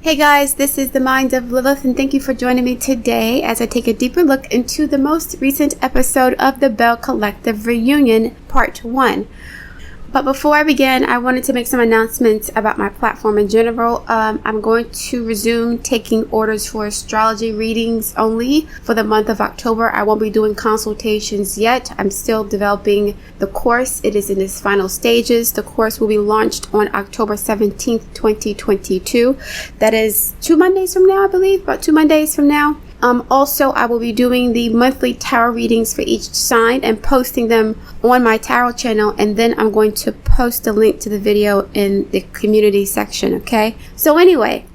Hey guys, this is the Mind of Lilith, and thank you for joining me today as I take a deeper look into the most recent episode of the Belle Collective Reunion, Part 1. But before I begin, I wanted to make some announcements about my platform in general. I'm going to resume taking orders for astrology readings only for the month of October. I won't be doing consultations yet. I'm still developing the course. It is in its final stages. The course will be launched on October 17th, 2022. That is 2 Mondays from now, I believe, about 2 Mondays from now. Also, I will be doing the monthly tarot readings for each sign and posting them on my tarot channel, and then I'm going to post a link to the video in the community section, okay? So anyway,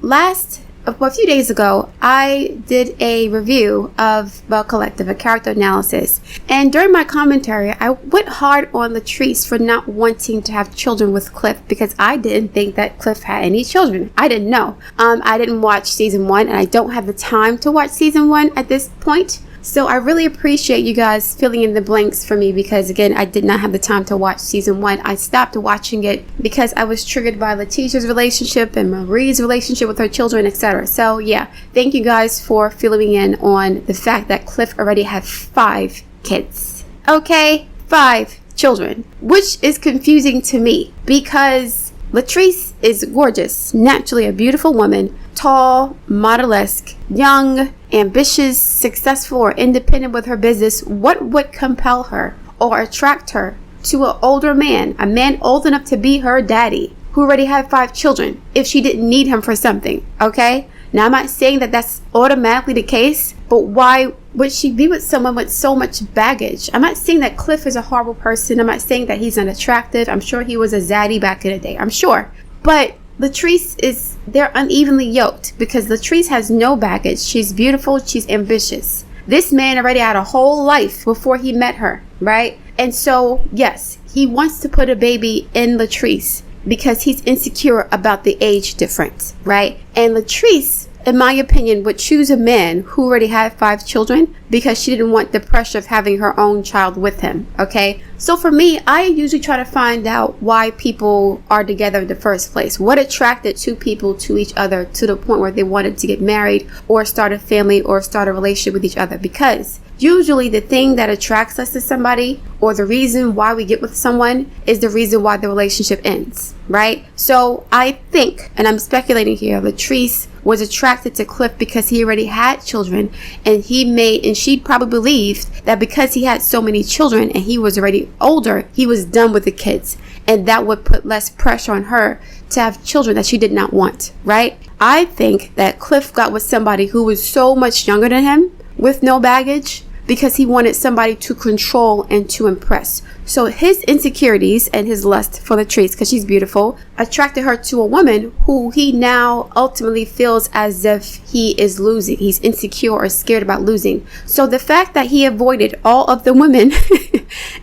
a few days ago, I did a review of Belle Collective, a character analysis. And during my commentary, I went hard on Latrice for not wanting to have children with Cliff because I didn't think that Cliff had any children. I didn't know. I didn't watch season 1, and I don't have the time to watch season 1 at this point. So I really appreciate you guys filling in the blanks for me because, again, I did not have the time to watch season 1. I stopped watching it because I was triggered by Latisha's relationship and Marie's relationship with her children, etc. So, yeah, thank you guys for filling me in on the fact that Cliff already had 5 kids. Okay, 5 children, which is confusing to me because Latrice is gorgeous, naturally a beautiful woman, tall, model-esque, young, ambitious, successful, or independent with her business. What would compel her or attract her to an older man, a man old enough to be her daddy, who already had 5 children, if she didn't need him for something, okay? Now, I'm not saying that that's automatically the case, but why would she be with someone with so much baggage? I'm not saying that Cliff is a horrible person. I'm not saying that he's unattractive. I'm sure he was a zaddy back in the day. I'm sure. But Latrice they're unevenly yoked because Latrice has no baggage. She's beautiful. She's ambitious. This man already had a whole life before he met her, right? And so, yes, he wants to put a baby in Latrice because he's insecure about the age difference, right? And Latrice, in my opinion, would choose a man who already had 5 children because she didn't want the pressure of having her own child with him, okay? So for me, I usually try to find out why people are together in the first place. What attracted 2 people to each other to the point where they wanted to get married or start a family or start a relationship with each other? Because usually the thing that attracts us to somebody or the reason why we get with someone is the reason why the relationship ends, right? So I think, and I'm speculating here, Latrice was attracted to Cliff because he already had children, and she probably believed that because he had so many children and he was already older, he was done with the kids, and that would put less pressure on her to have children that she did not want, right? I think that Cliff got with somebody who was so much younger than him with no baggage because he wanted somebody to control and to impress. So his insecurities and his lust for Latrice, because she's beautiful, attracted her to a woman who he now ultimately feels as if he is losing. He's insecure or scared about losing. So the fact that he avoided all of the women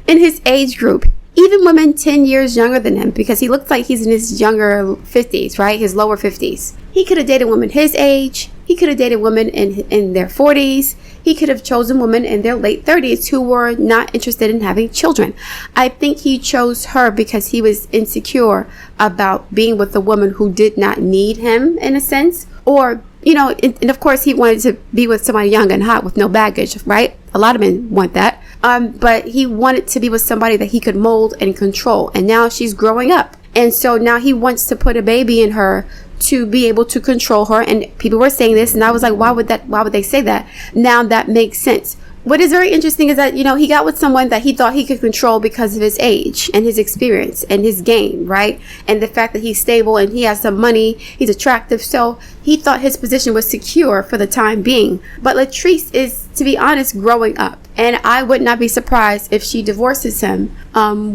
in his age group, even women 10 years younger than him, because he looks like he's in his younger 50s, right? His lower 50s. He could have dated women his age. He could have dated women in their 40s. He could have chosen women in their late 30s who were not interested in having children. I think he chose her because he was insecure about being with a woman who did not need him, in a sense. Or, and of course he wanted to be with somebody young and hot with no baggage, right? A lot of men want that. But he wanted to be with somebody that he could mold and control. And now she's growing up. And so now he wants to put a baby in her to be able to control her. And people were saying this, and I was like, why would they say that? Now that makes sense. What is very interesting is that, he got with someone that he thought he could control because of his age and his experience and his game, right? And the fact that he's stable and he has some money, he's attractive. So he thought his position was secure for the time being. But Latrice is, to be honest, growing up. And I would not be surprised if she divorces him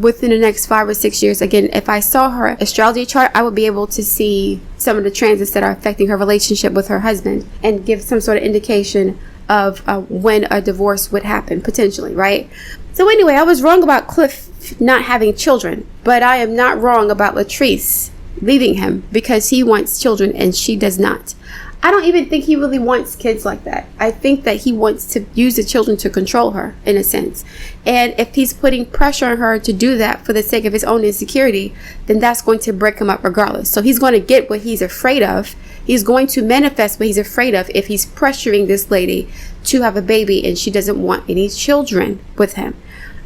within the next 5 or 6 years. Again, if I saw her astrology chart, I would be able to see some of the transits that are affecting her relationship with her husband and give some sort of indication of when a divorce would happen, potentially, right? So anyway, I was wrong about Cliff not having children, but I am not wrong about Latrice leaving him because he wants children and she does not. I don't even think he really wants kids like that. I think that he wants to use the children to control her, in a sense. And if he's putting pressure on her to do that for the sake of his own insecurity, then that's going to break him up regardless. So he's going to get what he's afraid of. He's going to manifest what he's afraid of if he's pressuring this lady to have a baby and she doesn't want any children with him.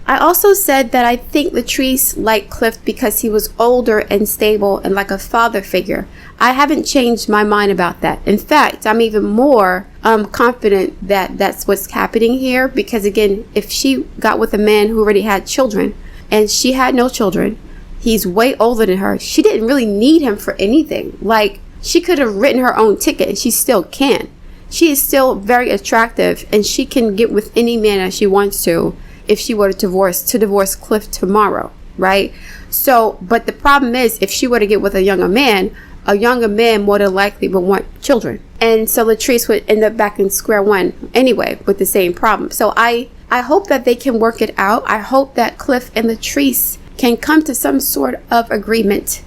I also said that I think Latrice liked Cliff because he was older and stable and like a father figure. I haven't changed my mind about that. In fact, I'm even more confident that that's what's happening here, because again, if she got with a man who already had children and she had no children, he's way older than her. She didn't really need him for anything. Like, she could have written her own ticket and she still can. She is still very attractive and she can get with any man as she wants to if she were to divorce Cliff tomorrow, right? So, but the problem is, if she were to get with a younger man more than likely would want children. And so Latrice would end up back in square one anyway with the same problem. So I hope that they can work it out. I hope that Cliff and Latrice can come to some sort of agreement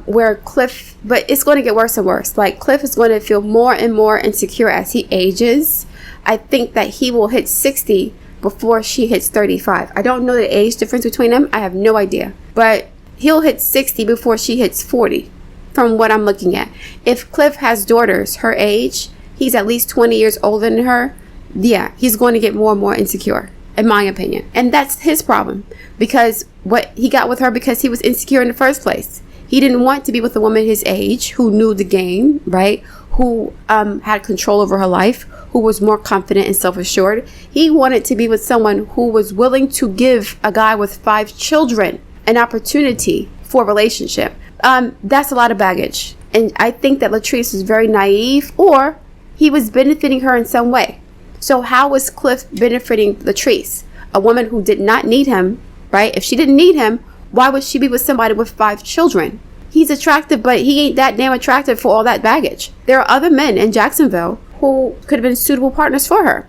where Cliff, but it's going to get worse and worse. Like, Cliff is going to feel more and more insecure as he ages. I think that he will hit 60 before she hits 35. I don't know the age difference between them. I have no idea. But he'll hit 60 before she hits 40 from what I'm looking at. If Cliff has daughters her age, he's at least 20 years older than her. Yeah, he's going to get more and more insecure, in my opinion. And that's his problem, because what he got with her because he was insecure in the first place. He didn't want to be with a woman his age who knew the game, right? Who had control over her life, who was more confident and self-assured. He wanted to be with someone who was willing to give a guy with 5 children an opportunity for a relationship. That's a lot of baggage. And I think that Latrice is very naive, or he was benefiting her in some way. So how was Cliff benefiting Latrice? A woman who did not need him, right? If she didn't need him, why would she be with somebody with 5 children? He's attractive, but he ain't that damn attractive for all that baggage. There are other men in Jacksonville who could have been suitable partners for her.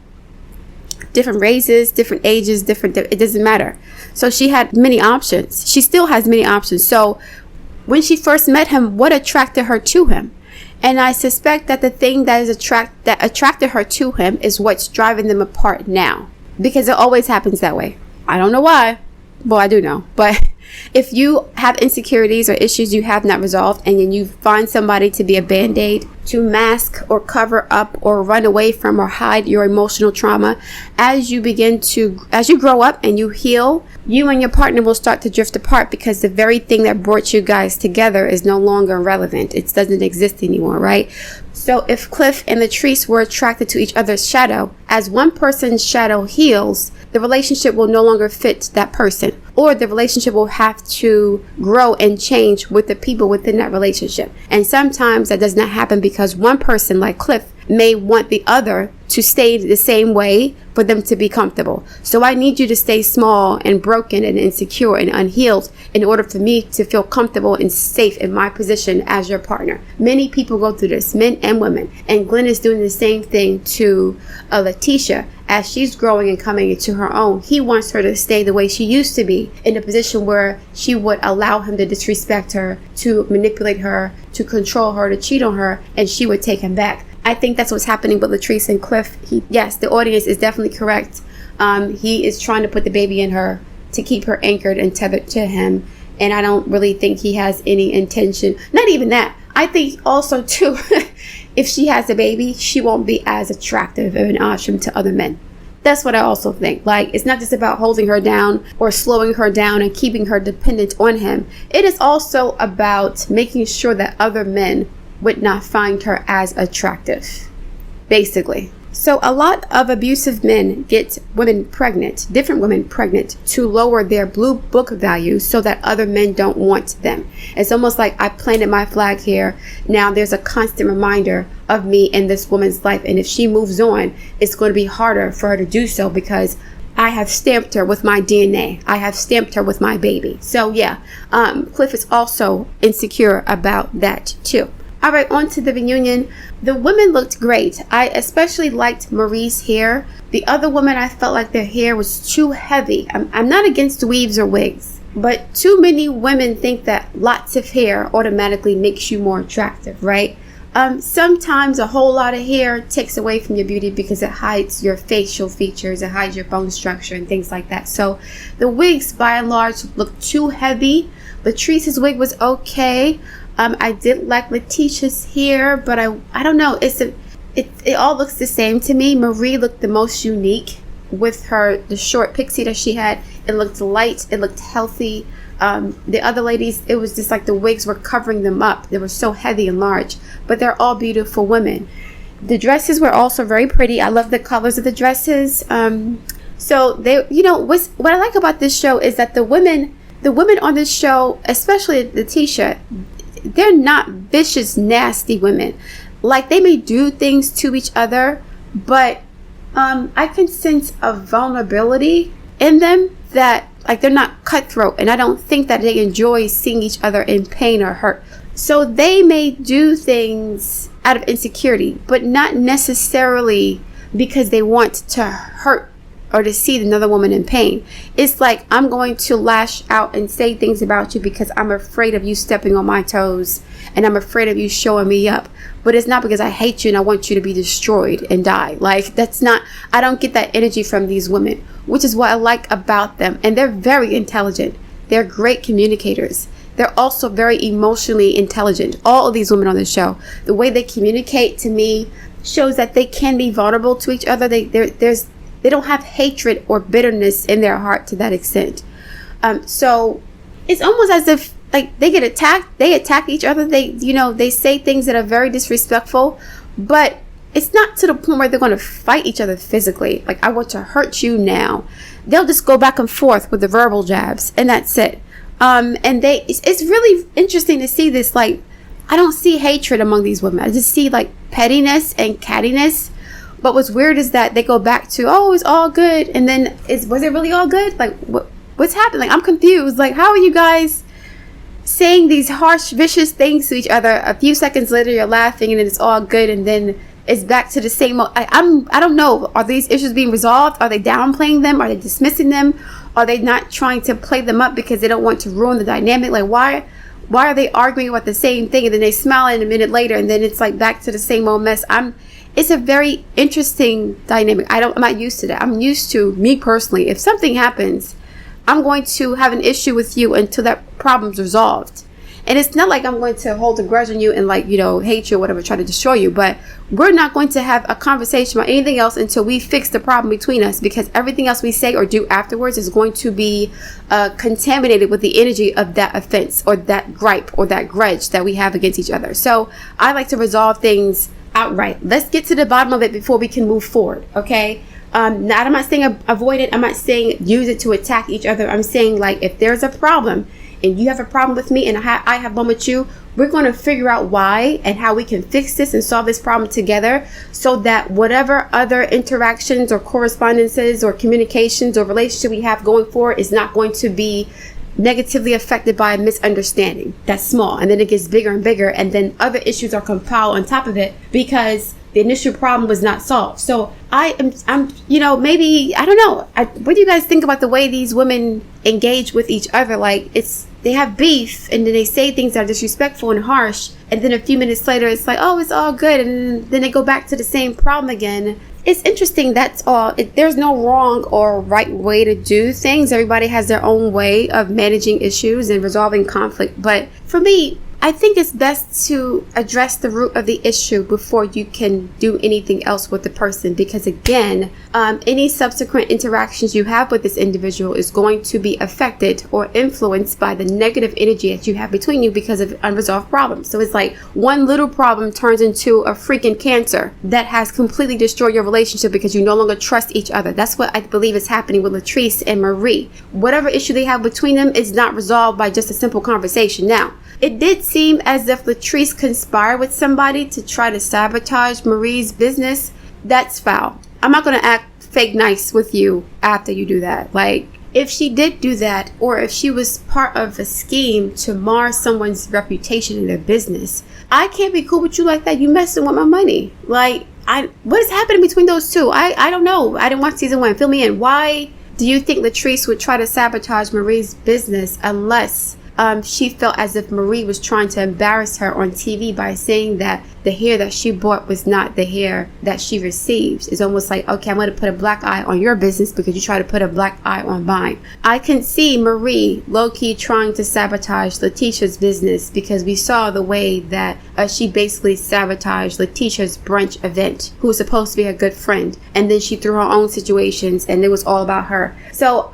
Different races, different ages, it doesn't matter. So she had many options. She still has many options. So when she first met him, what attracted her to him? And I suspect that the thing that attracted her to him is what's driving them apart now. Because it always happens that way. I don't know why. Well, I do know. But if you have insecurities or issues you have not resolved, and then you find somebody to be a band-aid to mask or cover up or run away from or hide your emotional trauma, as you grow up and you heal, you and your partner will start to drift apart, because the very thing that brought you guys together is no longer relevant. It doesn't exist anymore, right? So if Cliff and Latrice were attracted to each other's shadow, as one person's shadow heals, the relationship will no longer fit that person, or the relationship will have to grow and change with the people within that relationship. And sometimes that does not happen because one person, like Cliff, may want the other to stay the same way for them to be comfortable. So I need you to stay small and broken and insecure and unhealed in order for me to feel comfortable and safe in my position as your partner. Many people go through this, men and women. And Glenn is doing the same thing to Latisha as she's growing and coming into her own. He wants her to stay the way she used to be, in a position where she would allow him to disrespect her, to manipulate her, to control her, to cheat on her, and she would take him back. I think that's what's happening with Latrice and Cliff. Yes, the audience is definitely correct. He is trying to put the baby in her to keep her anchored and tethered to him. And I don't really think he has any intention. Not even that. I think also, too, if she has a baby, she won't be as attractive of an option to other men. That's what I also think. Like, it's not just about holding her down or slowing her down and keeping her dependent on him. It is also about making sure that other men would not find her as attractive, basically. So a lot of abusive men get women pregnant, different women pregnant, to lower their blue book value so that other men don't want them. It's almost like I planted my flag here. Now there's a constant reminder of me in this woman's life. And if she moves on, it's going to be harder for her to do so, because I have stamped her with my DNA. I have stamped her with my baby. So yeah, Cliff is also insecure about that too. All right, on to the reunion. The women looked great. I especially liked Marie's hair. The other women, I felt like their hair was too heavy. I'm not against weaves or wigs, but too many women think that lots of hair automatically makes you more attractive, right? Sometimes a whole lot of hair takes away from your beauty because it hides your facial features, it hides your bone structure and things like that. So the wigs by and large look too heavy. Latrice's wig was okay. I did like Latisha's hair, but I don't know. It all looks the same to me. Marie looked the most unique with the short pixie that she had. It looked light. It looked healthy. The other ladies, it was just like the wigs were covering them up. They were so heavy and large, but they're all beautiful women. The dresses were also very pretty. I love the colors of the dresses. So they, what I like about this show is that the women on this show, especially Latisha, they're not vicious, nasty women. Like, they may do things to each other, but I can sense a vulnerability in them that, like, they're not cutthroat, and I don't think that they enjoy seeing each other in pain or hurt. So they may do things out of insecurity, but not necessarily because they want to hurt or to see another woman in pain. It's like, I'm going to lash out and say things about you because I'm afraid of you stepping on my toes, and I'm afraid of you showing me up. But it's not because I hate you and I want you to be destroyed and die. Like, that's not, I don't get that energy from these women, which is what I like about them. And they're very intelligent. They're great communicators. They're also very emotionally intelligent. All of these women on the show, the way they communicate to me shows that they can be vulnerable to each other. They don't have hatred or bitterness in their heart to that extent. So it's almost as if, like, they get attacked, they attack each other, they say things that are very disrespectful, but it's not to the point where they're going to fight each other physically. Like, I want to hurt you now. They'll just go back and forth with the verbal jabs, and that's it. And it's really interesting to see this. Like, I don't see hatred among these women. I just see, like, pettiness and cattiness. But what's weird is that they go back to, oh, it's all good, and then was it really all good? Like, what's happening? Like, I'm confused. Like, how are you guys saying these harsh, vicious things to each other? A few seconds later, you're laughing, and then it's all good, and then it's back to the same. I don't know. Are these issues being resolved? Are they downplaying them? Are they dismissing them? Are they not trying to play them up because they don't want to ruin the dynamic? Like, why are they arguing about the same thing, and then they smile in a minute later, and then it's like back to the same old mess? It's a very interesting dynamic. I'm not used to that. I'm used to, me personally, if something happens, I'm going to have an issue with you until that problem's resolved. And it's not like I'm going to hold a grudge on you and, like, hate you or whatever, try to destroy you. But we're not going to have a conversation about anything else until we fix the problem between us, because everything else we say or do afterwards is going to be contaminated with the energy of that offense or that gripe or that grudge that we have against each other. So I like to resolve things outright. Let's get to the bottom of it before we can move forward, okay? I'm not saying avoid it. I'm not saying use it to attack each other. I'm saying, like, if there's a problem and you have a problem with me and I have one with you, we're going to figure out why and how we can fix this and solve this problem together, so that whatever other interactions or correspondences or communications or relationship we have going forward is not going to be negatively affected by a misunderstanding that's small, and then it gets bigger and bigger, and then other issues are compiled on top of it because the initial problem was not solved. So I'm maybe, I don't know, what do you guys think about the way these women engage with each other? Like, they have beef, and then they say things that are disrespectful and harsh, and then a few minutes later it's like, oh, it's all good, and then they go back to the same problem again. It's interesting, that's all. There's no wrong or right way to do things. Everybody has their own way of managing issues and resolving conflict. But for me, I think it's best to address the root of the issue before you can do anything else with the person, because again, any subsequent interactions you have with this individual is going to be affected or influenced by the negative energy that you have between you because of unresolved problems. So it's like one little problem turns into a freaking cancer that has completely destroyed your relationship because you no longer trust each other. That's what I believe is happening with Latrice and Marie. Whatever issue they have between them is not resolved by just a simple conversation. Now, it did seem as if Latrice conspired with somebody to try to sabotage Marie's business. That's foul. I'm not going to act fake nice with you after you do that. Like, if she did do that, or if she was part of a scheme to mar someone's reputation in their business, I can't be cool with you like that. You messing with my money. Like, what is happening between those two? I don't know. I didn't watch season 1. Fill me in. Why do you think Latrice would try to sabotage Marie's business unless she felt as if Marie was trying to embarrass her on TV by saying that the hair that she bought was not the hair that she received. It's almost like, okay, I'm going to put a black eye on your business because you try to put a black eye on mine. I can see Marie low-key trying to sabotage Latisha's business, because we saw the way that she basically sabotaged Latisha's brunch event, who was supposed to be a good friend, and then she threw her own situations and it was all about her. So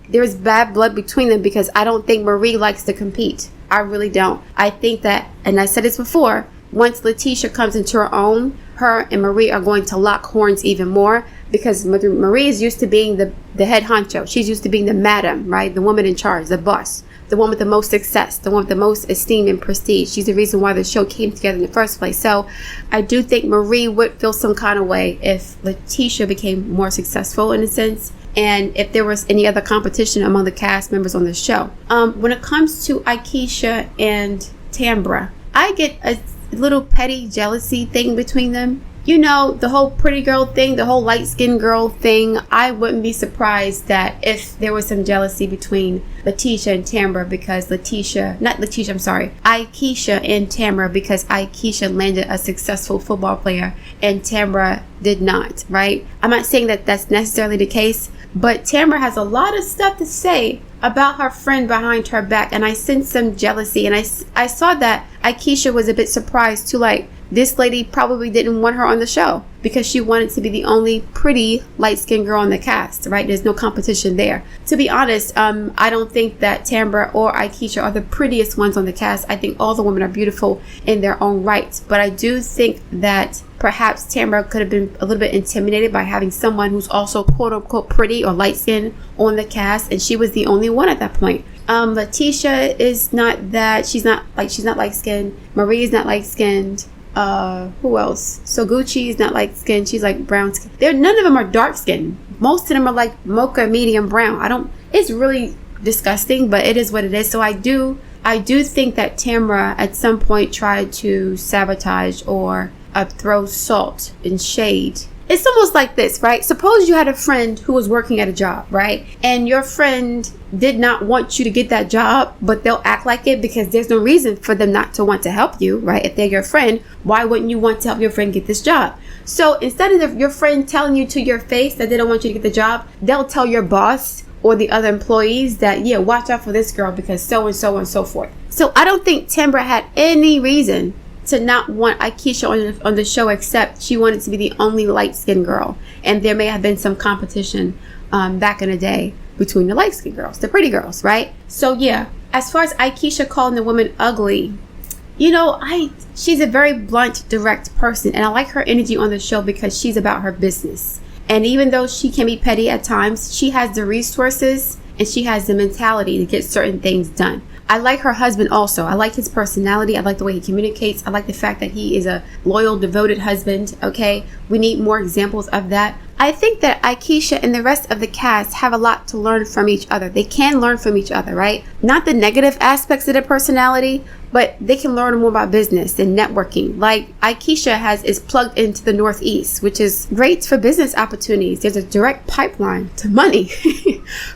there's bad blood between them, because I don't think Marie likes to compete. I really don't. I think that, and I said this before, once Latisha comes into her own, her and Marie are going to lock horns even more, because Marie is used to being the head honcho. She's used to being the madam, right? The woman in charge, the boss, the one with the most success, the one with the most esteem and prestige. She's the reason why the show came together in the first place. So I do think Marie would feel some kind of way if Latisha became more successful, in a sense, and if there was any other competition among the cast members on the show. When it comes to Aikisha and Tambra, I get a little petty jealousy thing between them. You know, the whole pretty girl thing, the whole light-skinned girl thing. I wouldn't be surprised that if there was some jealousy between Latisha and Tambra, because Aikisha and Tambra, because Aikisha landed a successful football player and Tambra did not, right? I'm not saying that that's necessarily the case, but Tambra has a lot of stuff to say about her friend behind her back, and I sense some jealousy, and I saw that Aikisha was a bit surprised too, like, this lady probably didn't want her on the show because she wanted to be the only pretty light-skinned girl on the cast, right? There's no competition there. To be honest, I don't think that Tambra or Aikisha are the prettiest ones on the cast. I think all the women are beautiful in their own right. But I do think that perhaps Tambra could have been a little bit intimidated by having someone who's also quote-unquote pretty or light-skinned on the cast, and she was the only one at that point. Latisha is not that. She's not light-skinned. Marie is not light-skinned. Who else? So Gucci is not light skinned. She's like brown skin. None of them are dark skinned. Most of them are like mocha medium brown. It's really disgusting, but it is what it is. So I do think that Tambra at some point tried to sabotage or throw salt and shade. It's almost like this, right? Suppose you had a friend who was working at a job, right? And your friend did not want you to get that job, but they'll act like it because there's no reason for them not to want to help you, right? If they're your friend, why wouldn't you want to help your friend get this job? So instead of your friend telling you to your face that they don't want you to get the job, they'll tell your boss or the other employees that, yeah, watch out for this girl because so and so and so forth. So I don't think Tambra had any reason to not want Aikisha on the show, except she wanted to be the only light-skinned girl. And there may have been some competition back in the day between the light-skinned girls, the pretty girls, right? So yeah, as far as Aikisha calling the woman ugly, you know, she's a very blunt, direct person, and I like her energy on the show because she's about her business. And even though she can be petty at times, she has the resources and she has the mentality to get certain things done. I like her husband also. I like his personality. I like the way he communicates. I like the fact that he is a loyal, devoted husband. Okay, we need more examples of that. I think that Aikisha and the rest of the cast have a lot to learn from each other. They can learn from each other, right? Not the negative aspects of their personality, but they can learn more about business and networking. Like Aikisha is plugged into the Northeast, which is great for business opportunities. There's a direct pipeline to money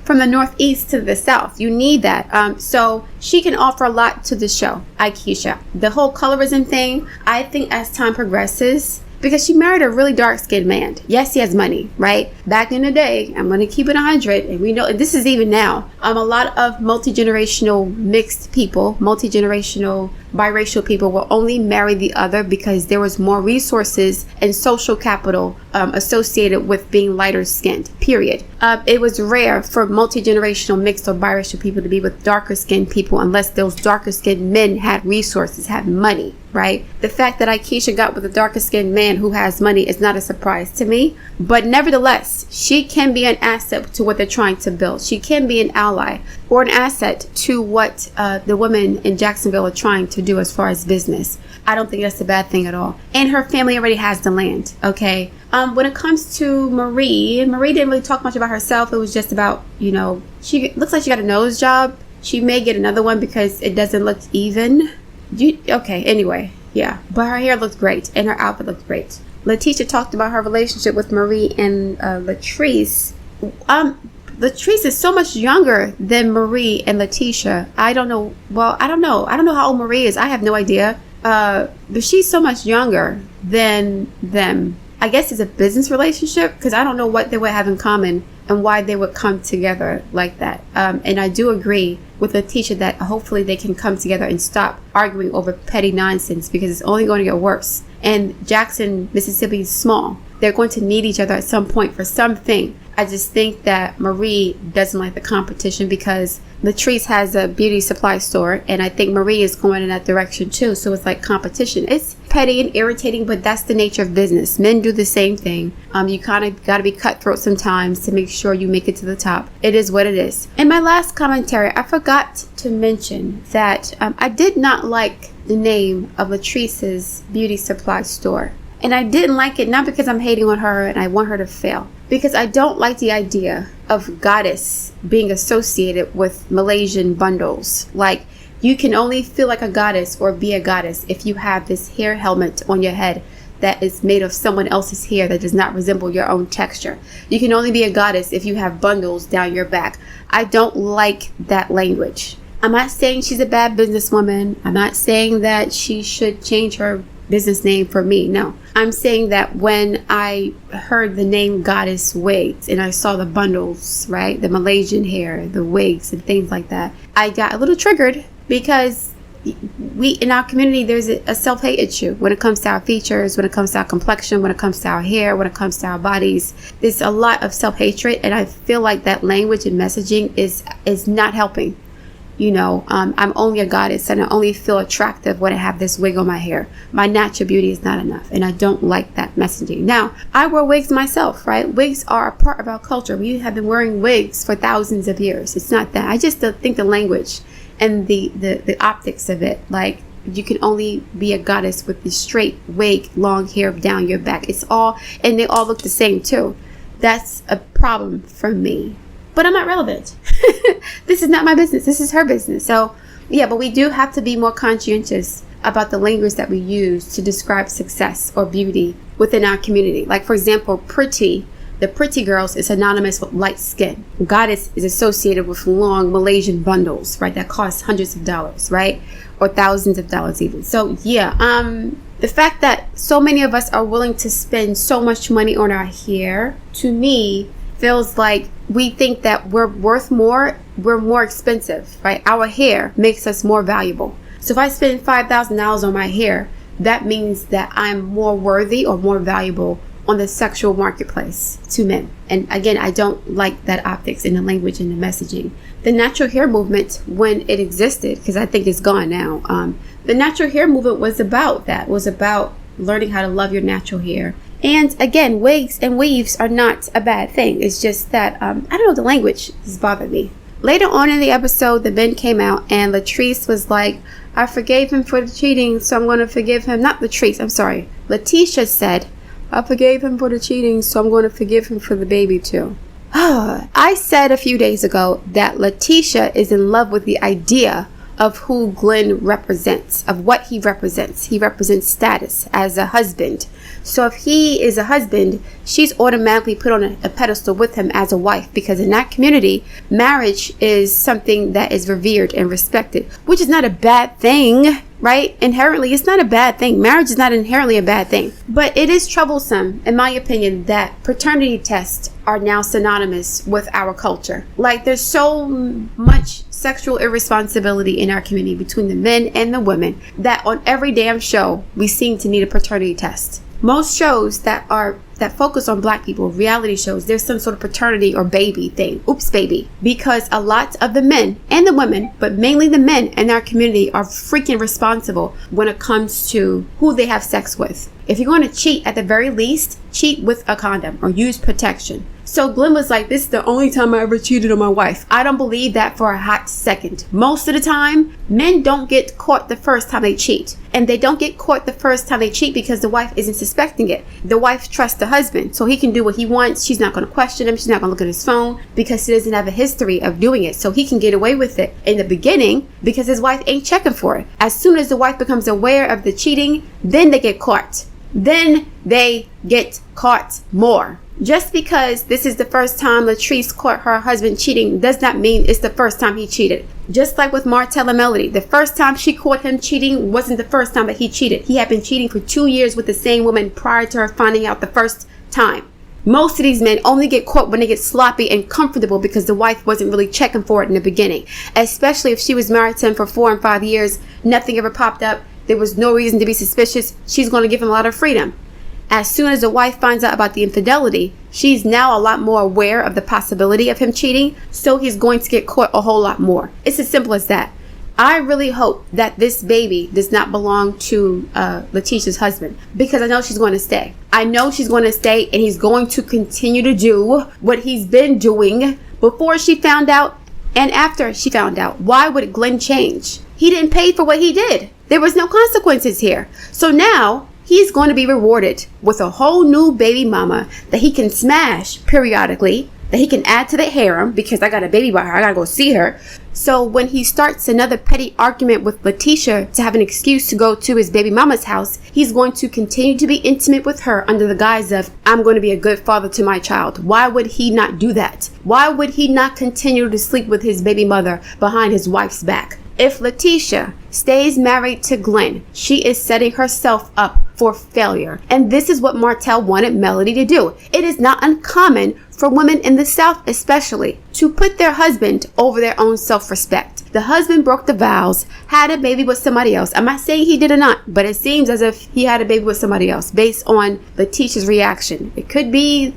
from the Northeast to the South. You need that. So she can offer a lot to the show, Aikisha. The whole colorism thing, I think as time progresses, because she married a really dark-skinned man. Yes, he has money, right? Back in the day, I'm going to keep it 100, and we know, and this is even now, a lot of multi-generational mixed people, multi-generational biracial people will only marry the other because there was more resources and social capital associated with being lighter skinned, period. It was rare for multi-generational mixed or biracial people to be with darker skinned people unless those darker skinned men had resources, had money, right? The fact that Aikisha got with a darker skinned man who has money is not a surprise to me, but nevertheless, she can be an asset to what they're trying to build. She can be an ally or an asset to what the women in Jacksonville are trying to do as far as business. I don't think that's a bad thing at all. And her family already has the land, okay? When it comes to Marie didn't really talk much about herself. It was just about, you know, she looks like she got a nose job. She may get another one because it doesn't look even. Okay, anyway, yeah. But her hair looked great and her outfit looked great. Latisha talked about her relationship with Marie and Latrice. Latrice is so much younger than Marie and Latisha. I don't know. Well, I don't know. I don't know how old Marie is. I have no idea. But she's so much younger than them. I guess it's a business relationship, because I don't know what they would have in common and why they would come together like that. And I do agree with Latisha that hopefully they can come together and stop arguing over petty nonsense, because it's only going to get worse. And Jackson, Mississippi is small. They're going to need each other at some point for something. I just think that Marie doesn't like the competition, because Latrice has a beauty supply store, and I think Marie is going in that direction too. So it's like competition. It's petty and irritating, but that's the nature of business. Men do the same thing. You kind of got to be cutthroat sometimes to make sure you make it to the top. It is what it is. In my last commentary, I forgot to mention that I did not like the name of Latrice's beauty supply store. And I didn't like it, not because I'm hating on her and I want her to fail, because I don't like the idea of goddess being associated with Malaysian bundles. Like, you can only feel like a goddess or be a goddess if you have this hair helmet on your head that is made of someone else's hair that does not resemble your own texture. You can only be a goddess if you have bundles down your back. I don't like that language. I'm not saying she's a bad businesswoman. I'm not saying that she should change her business name for me. No, I'm saying that when I heard the name Goddess Wigs and I saw the bundles, right, the Malaysian hair, the wigs and things like that, I got a little triggered, because we in our community, there's a self-hate issue when it comes to our features, when it comes to our complexion, when it comes to our hair, when it comes to our bodies. There's a lot of self-hatred, and I feel like that language and messaging is not helping. You know, I'm only a goddess and I only feel attractive when I have this wig on my hair. My natural beauty is not enough, and I don't like that messaging. Now, I wear wigs myself, right? Wigs are a part of our culture. We have been wearing wigs for thousands of years. It's not that. I just think the language and the optics of it, like, you can only be a goddess with the straight wig, long hair down your back. It's all, and they all look the same too. That's a problem for me. But I'm not relevant. This is not my business. This is her business. So, yeah, but we do have to be more conscientious about the language that we use to describe success or beauty within our community. Like, for example, pretty. The pretty girls is synonymous with light skin. Goddess is associated with long Malaysian bundles, right? That cost hundreds of dollars, right? Or thousands of dollars even. So, yeah, the fact that so many of us are willing to spend so much money on our hair, to me, feels like we think that we're worth more, we're more expensive, right? Our hair makes us more valuable. So if I spend $5,000 on my hair, that means that I'm more worthy or more valuable on the sexual marketplace to men. And again, I don't like that optics in the language and the messaging. The natural hair movement, when it existed, because I think it's gone now, the natural hair movement was about that, was about learning how to love your natural hair. And again, wigs and weaves are not a bad thing. It's just that, I don't know, the language has bothered me. Later on in the episode, the men came out and Latrice was like, I forgave him for the cheating, so I'm going to forgive him. Not Latrice, I'm sorry. Latisha said, I forgave him for the cheating, so I'm going to forgive him for the baby too. I said a few days ago that Latisha is in love with the idea of who Glenn represents, of what he represents. He represents status as a husband. So if he is a husband, she's automatically put on a pedestal with him as a wife, because in that community, marriage is something that is revered and respected, which is not a bad thing, right? Inherently, it's not a bad thing. Marriage is not inherently a bad thing. But it is troublesome, in my opinion, that paternity tests are now synonymous with our culture. Like, there's so much sexual irresponsibility in our community between the men and the women that on every damn show, we seem to need a paternity test. Most shows that focus on black people, reality shows, there's some sort of paternity or baby thing. Oops, baby. Because a lot of the men and the women, but mainly the men in our community, are freaking responsible when it comes to who they have sex with. If you're going to cheat, at the very least, cheat with a condom or use protection. So Glenn was like, this is the only time I ever cheated on my wife. I don't believe that for a hot second. Most of the time, men don't get caught the first time they cheat. And they don't get caught the first time they cheat because the wife isn't suspecting it. The wife trusts the husband, so he can do what he wants. She's not going to question him. She's not going to look at his phone because he doesn't have a history of doing it. So he can get away with it in the beginning because his wife ain't checking for it. As soon as the wife becomes aware of the cheating, then they get caught. Then they get caught more. Just because this is the first time Latrice caught her husband cheating does not mean it's the first time he cheated. Just like with Martell and Melody, the first time she caught him cheating wasn't the first time that he cheated. He had been cheating for 2 years with the same woman prior to her finding out the first time. Most of these men only get caught when they get sloppy and comfortable because the wife wasn't really checking for it in the beginning. Especially if she was married to him for 4 and 5 years, nothing ever popped up, there was no reason to be suspicious, she's going to give him a lot of freedom. As soon as the wife finds out about the infidelity, she's now a lot more aware of the possibility of him cheating, so he's going to get caught a whole lot more. It's as simple as that. I really hope that this baby does not belong to Latisha's husband, because I know she's going to stay. I know she's going to stay, and he's going to continue to do what he's been doing before she found out and after she found out. Why would Glenn change? He didn't pay for what he did. There was no consequences here. So now he's going to be rewarded with a whole new baby mama that he can smash periodically, that he can add to the harem, because I got a baby by her, I gotta go see her. So when he starts another petty argument with Latisha to have an excuse to go to his baby mama's house, he's going to continue to be intimate with her under the guise of, I'm going to be a good father to my child. Why would he not do that? Why would he not continue to sleep with his baby mother behind his wife's back? If Latisha stays married to Glenn, she is setting herself up for failure. And this is what Martell wanted Melody to do. It is not uncommon for women in the South especially to put their husband over their own self-respect. The husband broke the vows, had a baby with somebody else. I'm not saying he did or not, but it seems as if he had a baby with somebody else based on Latisha's reaction. It could be,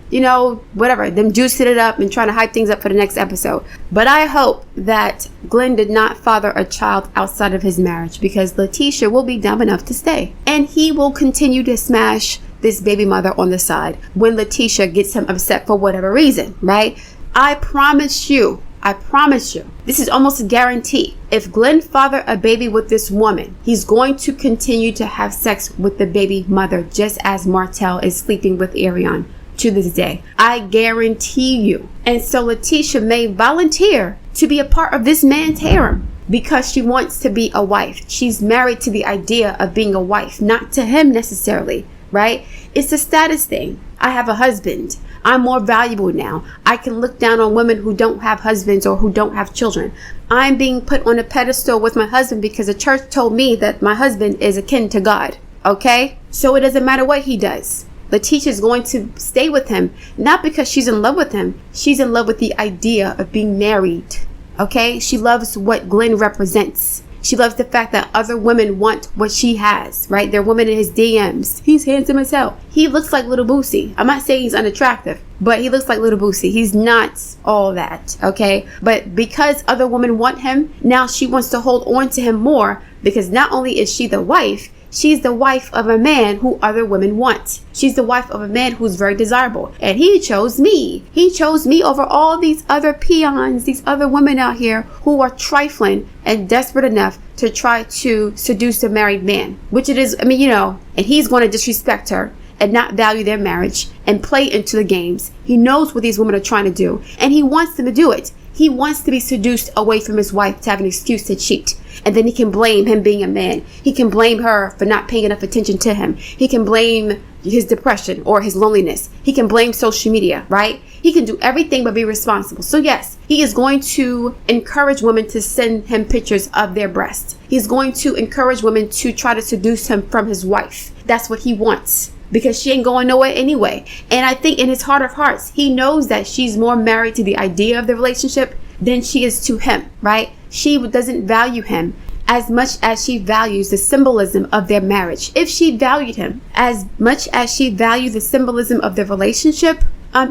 whatever, them juicing it up and trying to hype things up for the next episode. But I hope that Glenn did not father a child outside of his marriage, because Latisha will be dumb enough to stay. And he will continue to smash this baby mother on the side when Latisha gets him upset for whatever reason, right? I promise you, this is almost a guarantee. If Glenn fathered a baby with this woman, he's going to continue to have sex with the baby mother, just as Martell is sleeping with Ariane to this day. I guarantee you. And so Latisha may volunteer to be a part of this man's harem because she wants to be a wife. She's married to the idea of being a wife, not to him necessarily, right? It's a status thing. I have a husband. I'm more valuable now. I can look down on women who don't have husbands or who don't have children. I'm being put on a pedestal with my husband because the church told me that my husband is akin to God. Okay? So it doesn't matter what he does. Latisha is going to stay with him, not because she's in love with him. She's in love with the idea of being married. Okay? She loves what Glenn represents. She loves the fact that other women want what she has, right? They're women in his DMs. He's handsome as hell. He looks like Little Boosie. I'm not saying he's unattractive, but he looks like Little Boosie. He's not all that, okay? But because other women want him, now she wants to hold on to him more, because not only is she the wife, she's the wife of a man who other women want. She's the wife of a man who's very desirable. And he chose me. He chose me over all these other peons, these other women out here who are trifling and desperate enough to try to seduce a married man. Which it is, and he's going to disrespect her and not value their marriage and play into the games. He knows what these women are trying to do, and he wants them to do it. He wants to be seduced away from his wife to have an excuse to cheat. And then he can blame him being a man. He can blame her for not paying enough attention to him. He can blame his depression or his loneliness. He can blame social media, right? He can do everything but be responsible. So yes, he is going to encourage women to send him pictures of their breasts. He's going to encourage women to try to seduce him from his wife. That's what he wants, because she ain't going nowhere anyway. And I think in his heart of hearts, he knows that she's more married to the idea of the relationship than she is to him, right? She doesn't value him as much as she values the symbolism of their marriage. If she valued him as much as she valued the symbolism of their relationship,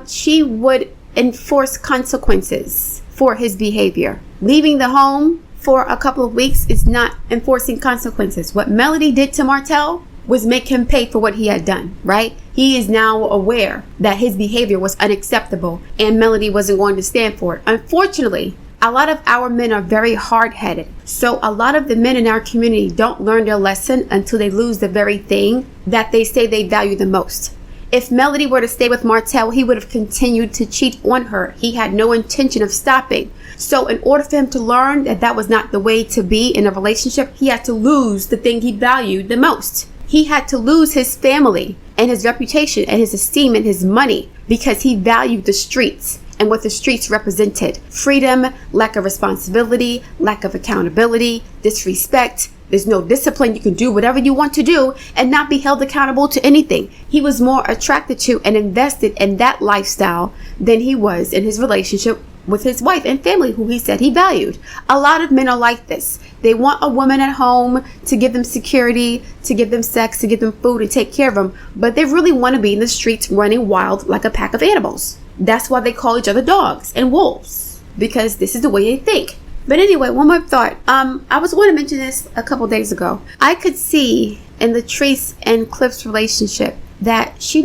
she would enforce consequences for his behavior. Leaving the home for a couple of weeks is not enforcing consequences. What Melody did to Martell was make him pay for what he had done, right? He is now aware that his behavior was unacceptable and Melody wasn't going to stand for it. Unfortunately, a lot of our men are very hard-headed. So a lot of the men in our community don't learn their lesson until they lose the very thing that they say they value the most. If Melody were to stay with Martell, he would have continued to cheat on her. He had no intention of stopping. So in order for him to learn that that was not the way to be in a relationship, he had to lose the thing he valued the most. He had to lose his family and his reputation and his esteem and his money because he valued the streets and what the streets represented. Freedom, lack of responsibility, lack of accountability, disrespect. There's no discipline. You can do whatever you want to do and not be held accountable to anything. He was more attracted to and invested in that lifestyle than he was in his relationship with his wife and family, who he said he valued. A lot of men are like this. They want a woman at home to give them security, to give them sex, to give them food, and take care of them. But they really want to be in the streets running wild like a pack of animals. That's why they call each other dogs and wolves, because this is the way they think. But anyway, one more thought. I was going to mention this a couple days ago. I could see in Latrice and Cliff's relationship that she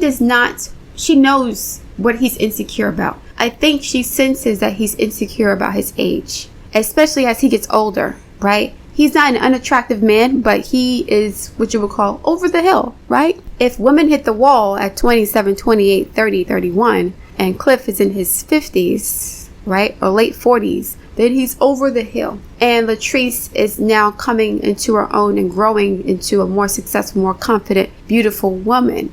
knows what he's insecure about. I think she senses that he's insecure about his age, especially as he gets older, right? He's not an unattractive man, but he is what you would call over the hill, right? If women hit the wall at 27, 28, 30, 31, and Cliff is in his 50s, right, or late 40s, then he's over the hill. And Latrice is now coming into her own and growing into a more successful, more confident, beautiful woman.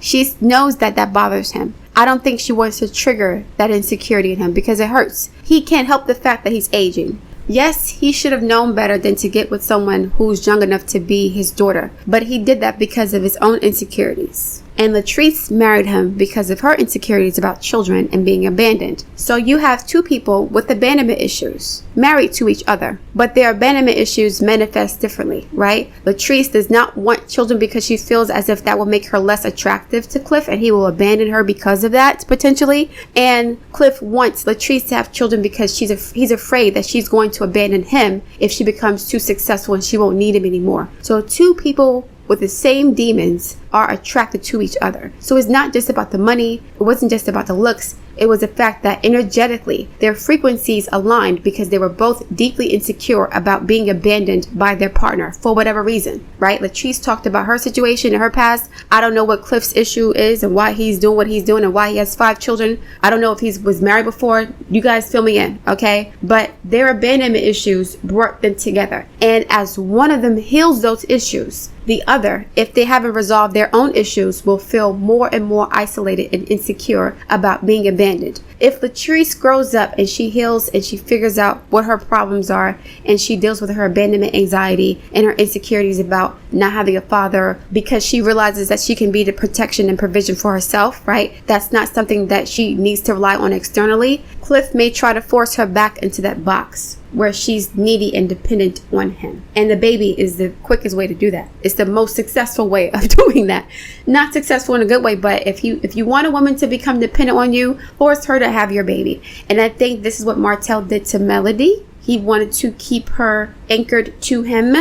She knows that bothers him. I don't think she wants to trigger that insecurity in him because it hurts. He can't help the fact that he's aging. Yes, he should have known better than to get with someone who's young enough to be his daughter, but he did that because of his own insecurities. And Latrice married him because of her insecurities about children and being abandoned. So you have two people with abandonment issues married to each other, but their abandonment issues manifest differently, right? Latrice does not want children because she feels as if that will make her less attractive to Cliff and he will abandon her because of that, potentially. And Cliff wants Latrice to have children because he's afraid that she's going to abandon him if she becomes too successful and she won't need him anymore. So two people with the same demons are attracted to each other. So it's not just about the money. It wasn't just about the looks. It was the fact that energetically their frequencies aligned because they were both deeply insecure about being abandoned by their partner for whatever reason, right? Latrice talked about her situation in her past. I don't know what Cliff's issue is and why he's doing what he's doing and why he has 5 children. I don't know if he was married before. You guys fill me in, okay? But their abandonment issues brought them together. And as one of them heals those issues, the other, if they haven't resolved their own issues, will feel more and more isolated and insecure about being abandoned. If Latrice grows up and she heals and she figures out what her problems are and she deals with her abandonment anxiety and her insecurities about not having a father because she realizes that she can be the protection and provision for herself, right? That's not something that she needs to rely on externally. Cliff may try to force her back into that box where she's needy and dependent on him. And the baby is the quickest way to do that. It's the most successful way of doing that. Not successful in a good way, but if you want a woman to become dependent on you, force her to have your baby. And I think this is what Martell did to Melody. He wanted to keep her anchored to him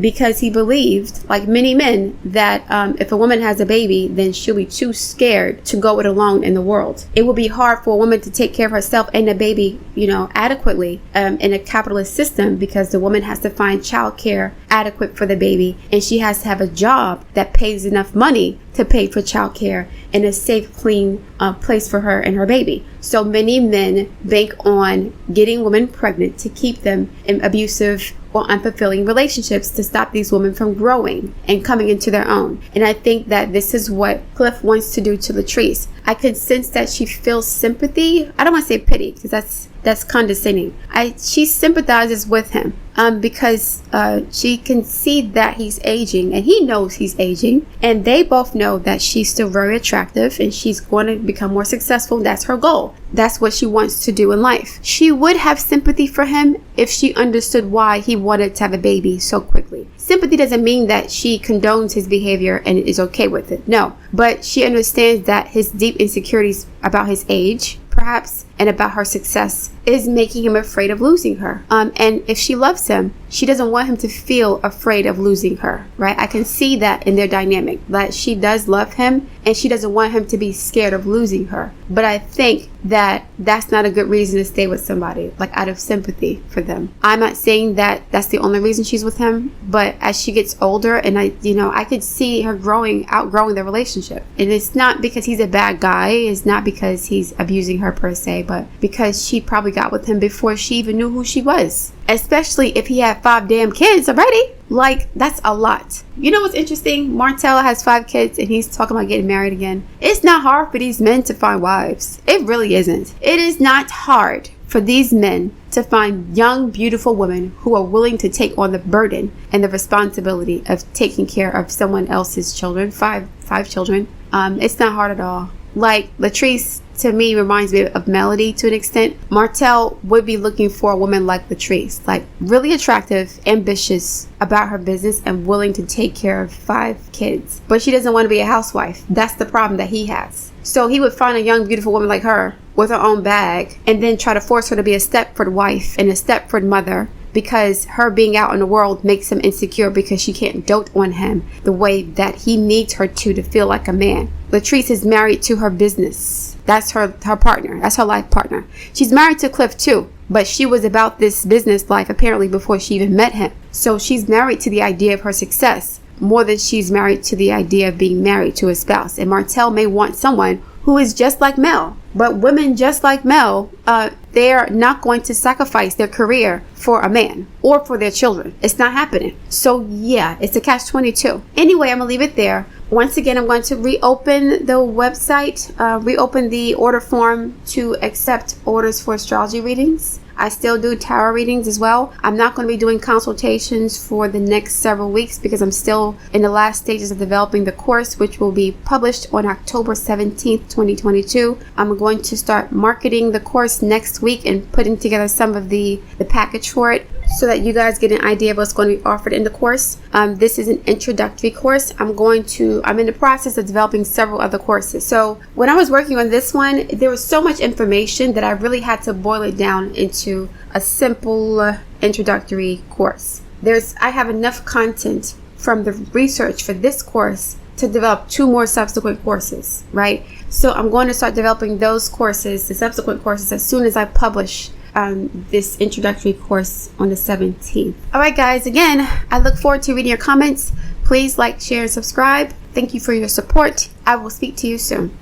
because he believed, like many men, that if a woman has a baby, then she'll be too scared to go it alone in the world. It will be hard for a woman to take care of herself and the baby, adequately in a capitalist system because the woman has to find childcare adequate for the baby, and she has to have a job that pays enough money to pay for childcare in a safe, clean place for her and her baby. So many men bank on getting women pregnant to keep them in abusive or unfulfilling relationships to stop these women from growing and coming into their own. And I think that this is what Cliff wants to do to Latrice. I can sense that she feels sympathy. I don't want to say pity because that's condescending. She sympathizes with him because she can see that he's aging and he knows he's aging, and they both know that she's still very attractive and she's going to become more successful. That's her goal. That's what she wants to do in life. She would have sympathy for him if she understood why he wanted to have a baby so quickly. Sympathy doesn't mean that she condones his behavior and is okay with it. No, but she understands that his deep insecurities about his age, perhaps, and about her success is making him afraid of losing her. And if she loves him, she doesn't want him to feel afraid of losing her, right? I can see that in their dynamic, that she does love him and she doesn't want him to be scared of losing her. But I think that that's not a good reason to stay with somebody, like out of sympathy for them. I'm not saying that that's the only reason she's with him, but as she gets older, and I could see her outgrowing the relationship. And it's not because he's a bad guy. It's not because he's abusing her per se, but because she probably got with him before she even knew who she was. Especially if he had 5 damn kids already. Like, that's a lot. You know what's interesting? Martell has 5 kids and he's talking about getting married again. It's not hard for these men to find wives. It really isn't. It is not hard for these men to find young, beautiful women who are willing to take on the burden and the responsibility of taking care of someone else's children, five children. It's not hard at all. Like, Latrice, to me, reminds me of Melody to an extent. Martell would be looking for a woman like Latrice, like really attractive, ambitious about her business, and willing to take care of 5 kids. But she doesn't want to be a housewife. That's the problem that he has. So he would find a young, beautiful woman like her with her own bag and then try to force her to be a Stepford wife and a Stepford mother, because her being out in the world makes him insecure because she can't dote on him the way that he needs her to feel like a man. Latrice is married to her business. That's her partner. That's her life partner. She's married to Cliff too, but she was about this business life apparently before she even met him. So she's married to the idea of her success more than she's married to the idea of being married to a spouse. And Martell may want someone who is just like Mel. But women just like Mel, they're not going to sacrifice their career for a man or for their children. It's not happening. So yeah, it's a catch-22. Anyway, I'm going to leave it there. Once again, I'm going to reopen the website, reopen the order form to accept orders for astrology readings. I still do tarot readings as well. I'm not going to be doing consultations for the next several weeks because I'm still in the last stages of developing the course, which will be published on October 17th, 2022. I'm going to start marketing the course next week and putting together some of the package for it so that you guys get an idea of what's going to be offered in the course. This is an introductory course. I'm in the process of developing several other courses. So when I was working on this one, there was so much information that I really had to boil it down into a simple introductory course. I have enough content from the research for this course to develop 2 more subsequent courses, right? So I'm going to start developing those courses, the subsequent courses, as soon as I publish this introductory course on the 17th. All right, guys, again, I look forward to reading your comments. Please like, share, and subscribe. Thank you for your support. I will speak to you soon.